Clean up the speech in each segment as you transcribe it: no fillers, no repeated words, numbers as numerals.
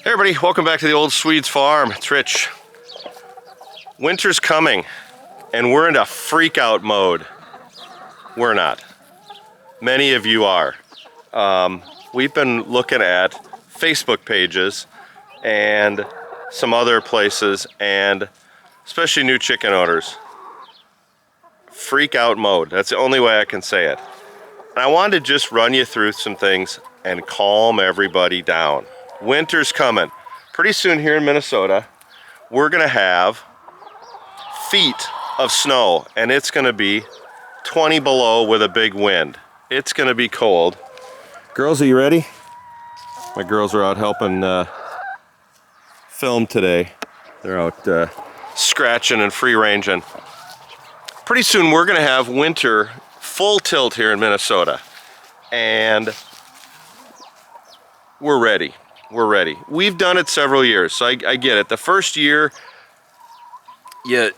Hey everybody, welcome back to the Old Swedes Farm. It's Rich. Winter's coming and we're into freak out mode. We're not. Many of you are. We've been looking at Facebook pages and some other places, and especially new chicken owners. Freak out mode. That's the only way I can say it. And I wanted to just run you through some things and calm everybody down. Winter's coming. Pretty soon here in Minnesota, we're gonna have feet of snow, and it's gonna be 20 below with a big wind. It's gonna be cold. Girls, are you ready? My girls are out helping film today. They're out scratching and free ranging. Pretty soon we're gonna have winter full tilt here in Minnesota, and we're ready. We're ready. We've done it several years, so I get it. The first year, the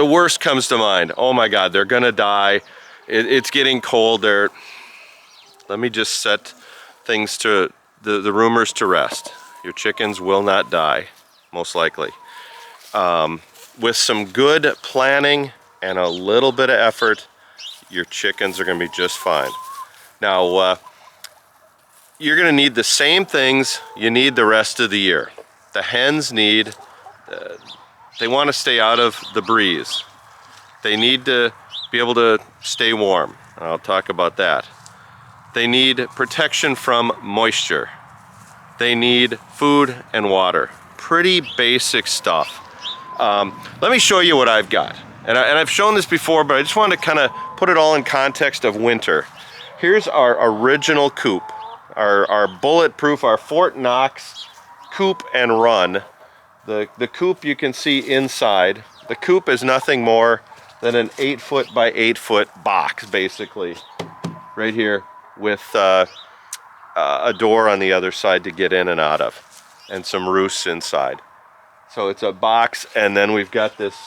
worst comes to mind. Oh my God, they're gonna die. It's getting cold. Let me just set things to the rumors to rest. Your chickens will not die, most likely. With some good planning and a little bit of effort, your chickens are gonna be just fine. Now, you're gonna need the same things you need the rest of the year. The hens need, they wanna stay out of the breeze. They need to be able to stay warm. I'll talk about that. They need protection from moisture. They need food and water. Pretty basic stuff. Let me show you what I've got. And I've shown this before, but I just wanted to kind of put it all in context of winter. Here's our original coop. Our bulletproof, our Fort Knox coop and run. The coop you can see inside. The coop is nothing more than an 8-foot by 8-foot box, basically, right here, with a door on the other side to get in and out of, and some roosts inside. So it's a box, and then we've got this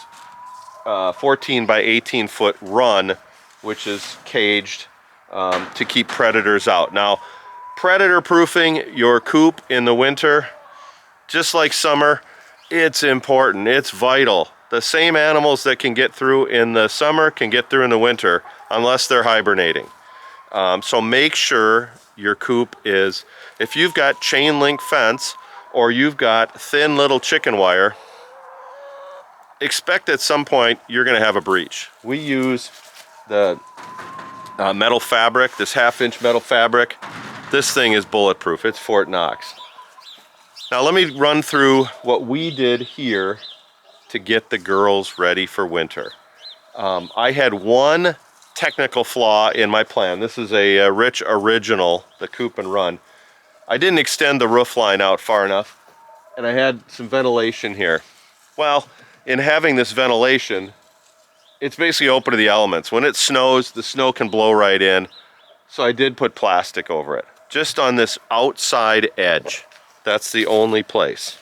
14 by 18 foot run, which is caged to keep predators out. Now, predator proofing your coop in the winter, just like summer, it's important, it's vital. The same animals that can get through in the summer can get through in the winter, unless they're hibernating. So make sure your coop is, if you've got chain link fence or you've got thin little chicken wire, expect at some point you're gonna have a breach. We use the metal fabric, this 1/2-inch metal fabric. This thing is bulletproof, it's Fort Knox. Now let me run through what we did here to get the girls ready for winter. I had one technical flaw in my plan. This is a Rich original, the coop and run. I didn't extend the roof line out far enough, and I had some ventilation here. Well, in having this ventilation, it's basically open to the elements. When it snows, the snow can blow right in, so I did put plastic over it, just on this outside edge. That's the only place.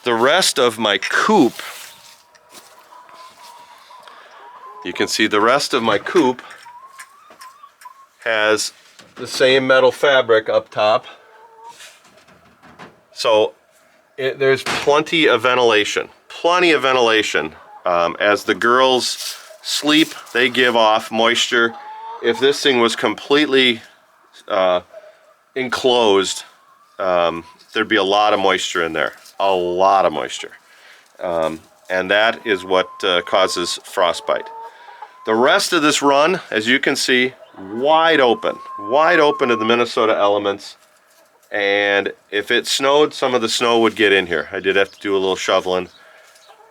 The rest of my coop, you can see the rest of my coop has the same metal fabric up top. So there's plenty of ventilation. Plenty of ventilation. As the girls sleep, they give off moisture. If this thing was completely enclosed, there'd be a lot of moisture in there. A lot of moisture. And that is what causes frostbite. The rest of this run, as you can see, wide open to the Minnesota elements. And if it snowed, some of the snow would get in here. I did have to do a little shoveling.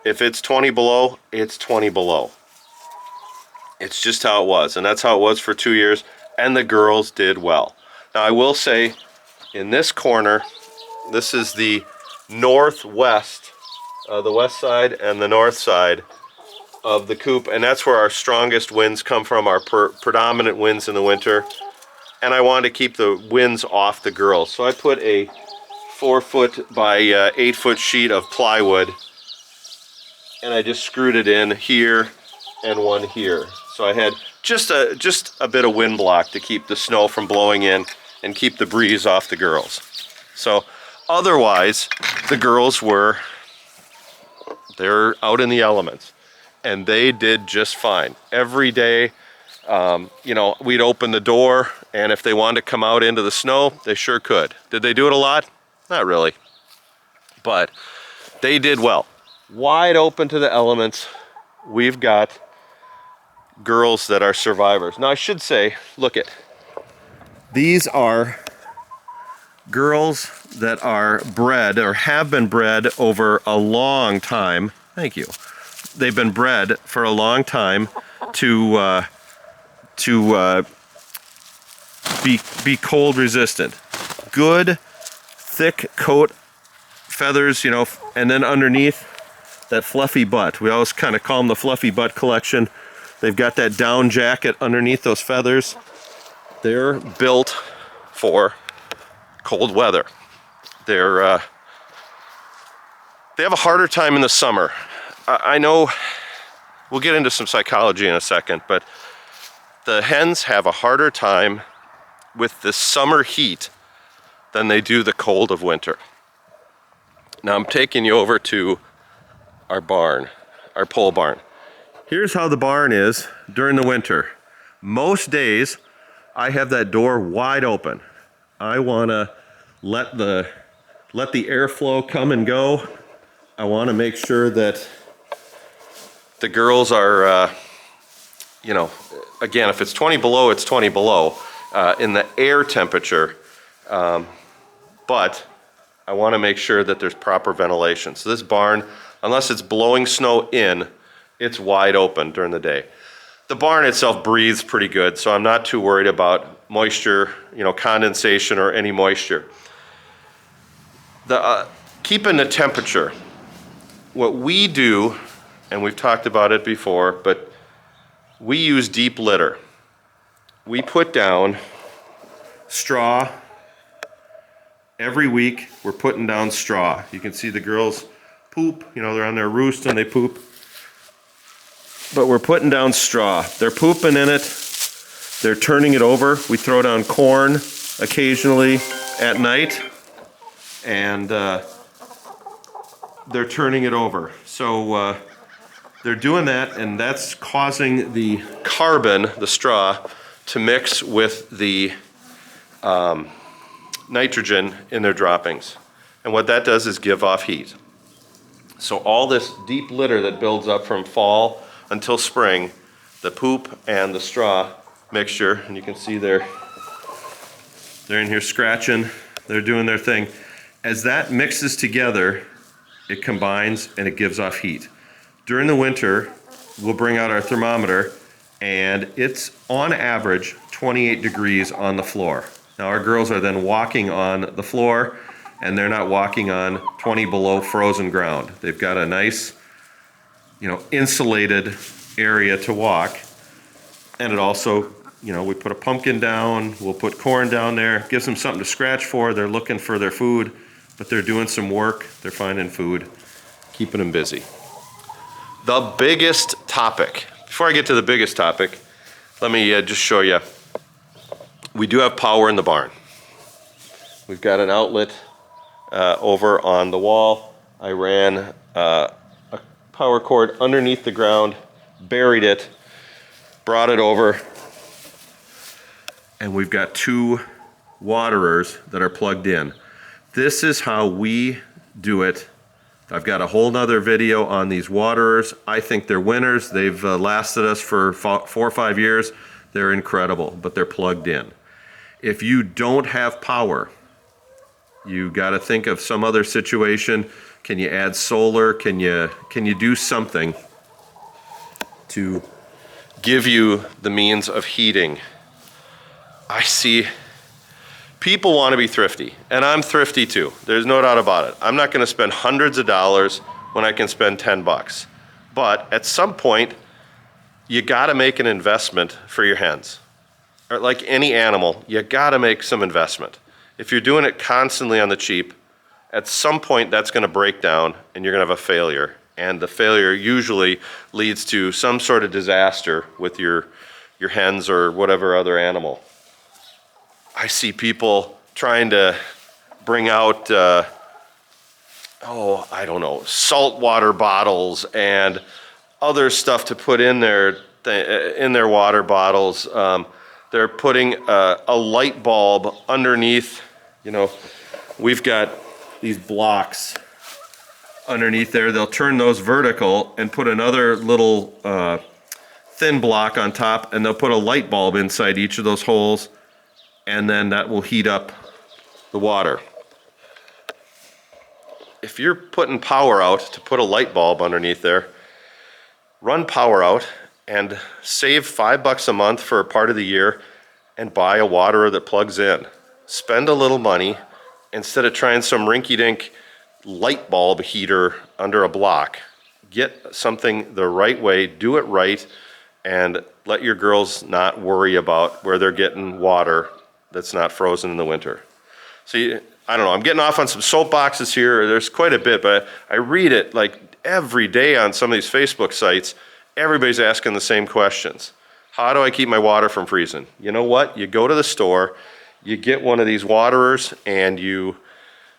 If it's 20 below, it's 20 below. It's just how it was, and that's how it was for 2 years, and the girls did well. Now I will say, in this corner, this is the northwest, the west side and the north side of the coop, and that's where our strongest winds come from, our predominant winds in the winter. And I wanted to keep the winds off the girls, so I put a 4-foot by 8-foot sheet of plywood, and I just screwed it in here and one here. So I had just a bit of wind block to keep the snow from blowing in and keep the breeze off the girls. So Otherwise, the girls they're out in the elements, and they did just fine. Every day, you know, we'd open the door, and if they wanted to come out into the snow, they sure could. Did they do it a lot? Not really, but they did well. Wide open to the elements. We've got girls that are survivors. Now I should say, look it. These are girls that are bred or have been bred over a long time. Thank you. They've been bred for a long time to be cold resistant. Good, thick coat, feathers, you know, and then underneath that fluffy butt. We always kind of call them the fluffy butt collection. They've got that down jacket underneath those feathers. They're built for cold weather. They have a harder time in the summer. I know we'll get into some psychology in a second, but the hens have a harder time with the summer heat than they do the cold of winter. Now I'm taking you over to our barn, our pole barn. Here's how the barn is during the winter. Most days I have that door wide open. I want to let the airflow come and go. I want to make sure that the girls are, you know, again, if it's 20 below, it's 20 below in the air temperature. But I want to make sure that there's proper ventilation. So this barn, unless it's blowing snow in, it's wide open during the day. The barn itself breathes pretty good, so I'm not too worried about moisture, you know, condensation or any moisture. Keeping the temperature. What we do, and we've talked about it before, but we use deep litter. We put down straw. Every week we're putting down straw. You can see the girls poop, you know, they're on their roost and they poop. But we're putting down straw. They're pooping in it. They're turning it over. We throw down corn occasionally at night, and they're turning it over. So they're doing that, and that's causing the carbon, the straw, to mix with the nitrogen in their droppings. And what that does is give off heat. So all this deep litter that builds up from fall until spring, the poop and the straw mixture, and you can see they're in here scratching, they're doing their thing. As that mixes together, it combines and it gives off heat. During the winter, we'll bring out our thermometer, and it's on average 28 degrees on the floor. Now our girls are then walking on the floor, and they're not walking on 20 below frozen ground. They've got a nice, you know, insulated area to walk. And it also, you know, we put a pumpkin down, we'll put corn down there, gives them something to scratch for. They're looking for their food, but they're doing some work, they're finding food, keeping them busy. The biggest topic, before I get to the biggest topic, let me just show you. We do have power in the barn. We've got an outlet over on the wall. I ran a power cord underneath the ground, buried it, brought it over, and we've got 2 waterers that are plugged in. This is how we do it. I've got a whole nother video on these waterers. I think they're winners. They've lasted us for 4 or 5 years. They're incredible, but they're plugged in. If you don't have power, you got to think of some other situation. Can you add solar? Can you do something to give you the means of heating? I see people want to be thrifty, and I'm thrifty too. There's no doubt about it. I'm not going to spend hundreds of dollars when I can spend $10. But at some point, you got to make an investment for your hens. Or like any animal, you got to make some investment. If you're doing it constantly on the cheap, at some point that's going to break down and you're going to have a failure. And the failure usually leads to some sort of disaster with your hens or whatever other animal. I see people trying to bring out oh, I don't know, salt water bottles and other stuff to put in their water bottles. They're putting a light bulb underneath. You know, we've got these blocks underneath there. They'll turn those vertical and put another little thin block on top, and they'll put a light bulb inside each of those holes, and then that will heat up the water. If you're putting power out to put a light bulb underneath there, run power out and save $5 a month for a part of the year and buy a waterer that plugs in. Spend a little money instead of trying some rinky-dink light bulb heater under a block. Get something the right way, do it right, and let your girls not worry about where they're getting water that's not frozen in the winter. See, I don't know, I'm getting off on some soapboxes here. There's quite a bit, but I read it like every day on some of these Facebook sites. Everybody's asking the same questions. How do I keep my water from freezing? You know what? You go to the store, you get one of these waterers, and you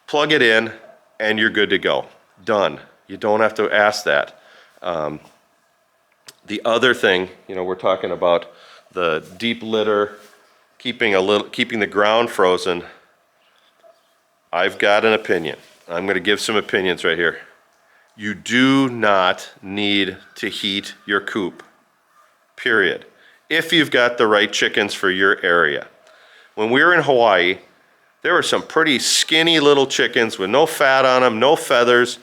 plug it in, and you're good to go. Done. You don't have to ask that. The other thing, you know, we're talking about the deep litter, keeping the ground frozen. I've got an opinion. I'm going to give some opinions right here. You do not need to heat your coop, period, if you've got the right chickens for your area. When we were in Hawaii, there were some pretty skinny little chickens with no fat on them, no feathers.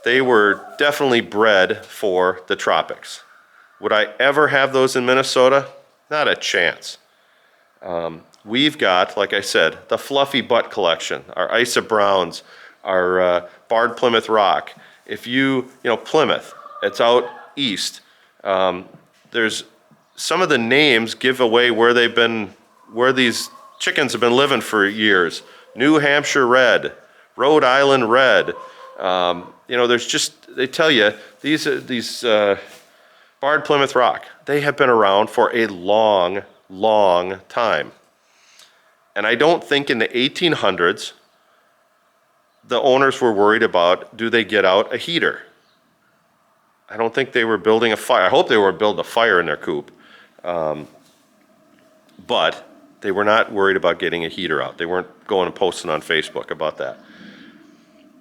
They were definitely bred for the tropics. Would I ever have those in Minnesota? Not a chance. We've got, like I said, the Fluffy Butt collection, our Isa Browns, our Barred Plymouth Rock. If you know, Plymouth, it's out east. There's some of the names give away where these chickens have been living for years. New Hampshire Red, Rhode Island Red. You know, they tell you, these Barred Plymouth Rock, they have been around for a long, long time. And I don't think in the 1800s, the owners were worried about, do they get out a heater? I don't think they were building a fire. I hope they were building a fire in their coop. But they were not worried about getting a heater out. They weren't going and posting on Facebook about that.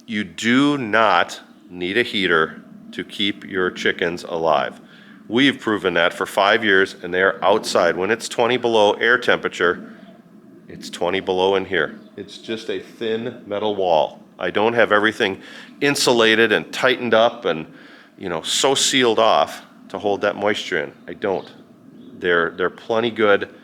You do not need a heater to keep your chickens alive. We've proven that for 5 years, and they are outside. When it's 20 below air temperature, it's 20 below in here. It's just a thin metal wall. I don't have everything insulated and tightened up and, you know, so sealed off to hold that moisture in. I don't. They're plenty good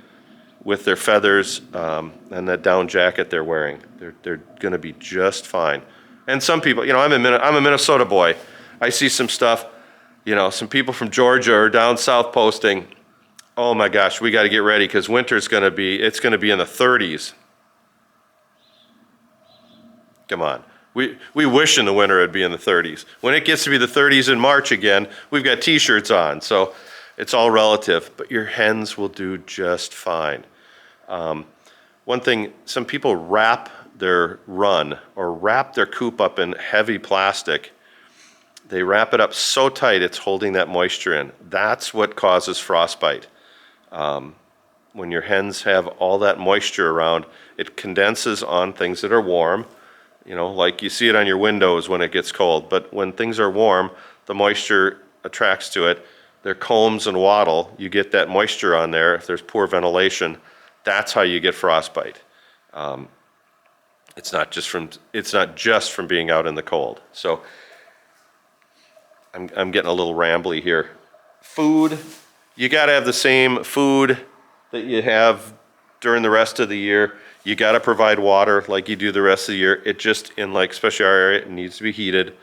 with their feathers and that down jacket they're wearing. They're going to be just fine. And some people, you know, I'm a Minnesota boy. I see some stuff, you know, some people from Georgia or down south posting, oh my gosh, we got to get ready because winter's going to be in the 30s. Come on. We wish in the winter it'd be in the 30s. When it gets to be the 30s in March again, we've got t-shirts on. So it's all relative, but your hens will do just fine. One thing, some people wrap their run or wrap their coop up in heavy plastic. They wrap it up so tight it's holding that moisture in. That's what causes frostbite. When your hens have all that moisture around, it condenses on things that are warm. You know, like you see it on your windows when it gets cold. But when things are warm, the moisture attracts to it. Their combs and wattle, you get that moisture on there. If there's poor ventilation, that's how you get frostbite. It's not just from being out in the cold. So I'm getting a little rambly here. Food, you got to have the same food that you have during the rest of the year. You got to provide water like you do the rest of the year. It just, in like especially our area, it needs to be heated.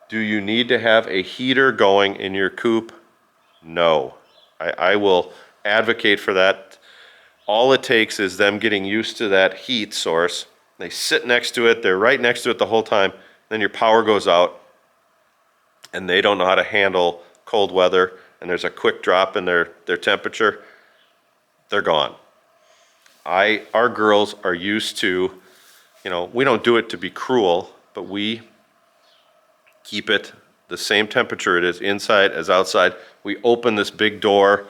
Do you need to have a heater going in your coop? No. I will advocate for that. All it takes is them getting used to that heat source. They sit next to it, they're right next to it the whole time, then your power goes out, and they don't know how to handle cold weather, and there's a quick drop in their temperature, they're gone. Our girls are used to, you know, we don't do it to be cruel, but we keep it the same temperature it is inside as outside. We open this big door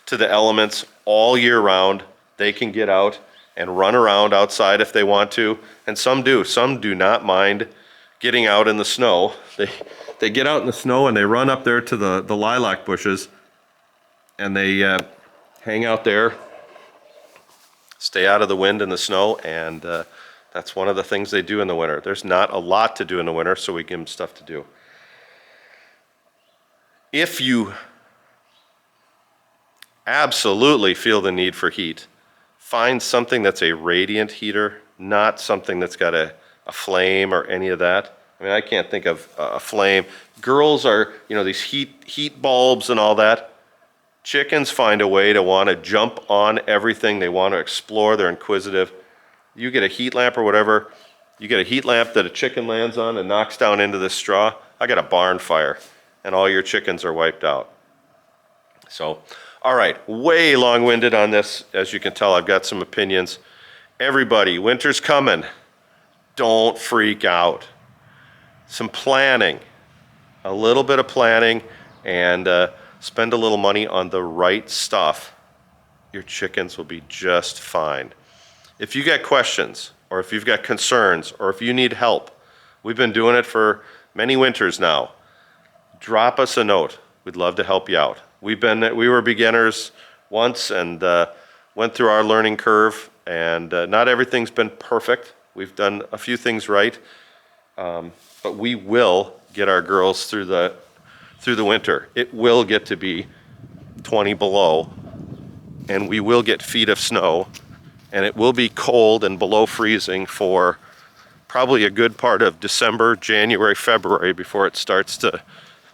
to the elements all year round. They can get out and run around outside if they want to, and some do. Some do not mind getting out in the snow. They get out in the snow and they run up there to the lilac bushes, and they hang out there, stay out of the wind and the snow, and that's one of the things they do in the winter. There's not a lot to do in the winter, so we give them stuff to do. If you absolutely feel the need for heat, find something that's a radiant heater, not something that's got a flame or any of that. I mean, I can't think of a flame. Girls are, you know, these heat bulbs and all that. Chickens find a way to want to jump on everything. They want to explore. They're inquisitive. You get a heat lamp or whatever, you get a heat lamp that a chicken lands on and knocks down into the straw. I got a barn fire, and all your chickens are wiped out. So, all right, way long-winded on this. As you can tell, I've got some opinions. Everybody, winter's coming. Don't freak out. Some planning, a little bit of planning, and spend a little money on the right stuff. Your chickens will be just fine. If you got questions, or if you've got concerns, or if you need help, we've been doing it for many winters now. Drop us a note. We'd love to help you out. We were beginners once and went through our learning curve, and not everything's been perfect. We've done a few things right, but we will get our girls through the winter. It will get to be 20 below, and we will get feet of snow, and it will be cold and below freezing for probably a good part of December, January, February before it starts to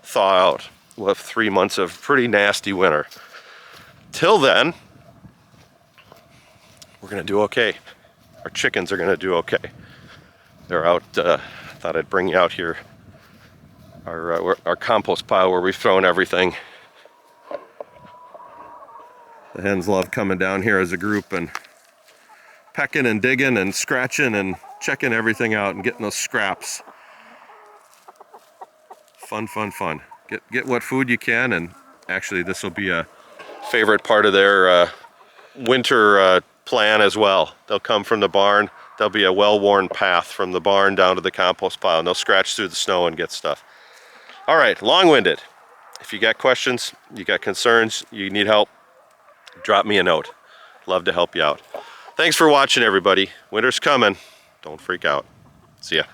thaw out. We'll have 3 months of pretty nasty winter. Till then, we're gonna do okay. Our chickens are gonna do okay. They're out, thought I'd bring you out here. Our compost pile where we've thrown everything. The hens love coming down here as a group and pecking and digging and scratching and checking everything out and getting those scraps. Fun, fun, fun. Get what food you can, and actually this will be a favorite part of their winter plan as well. They'll come from the barn. There'll be a well-worn path from the barn down to the compost pile, and they'll scratch through the snow and get stuff. All right, long-winded. If you got questions, you got concerns, you need help, drop me a note. Love to help you out. Thanks for watching, everybody. Winter's coming. Don't freak out. See ya.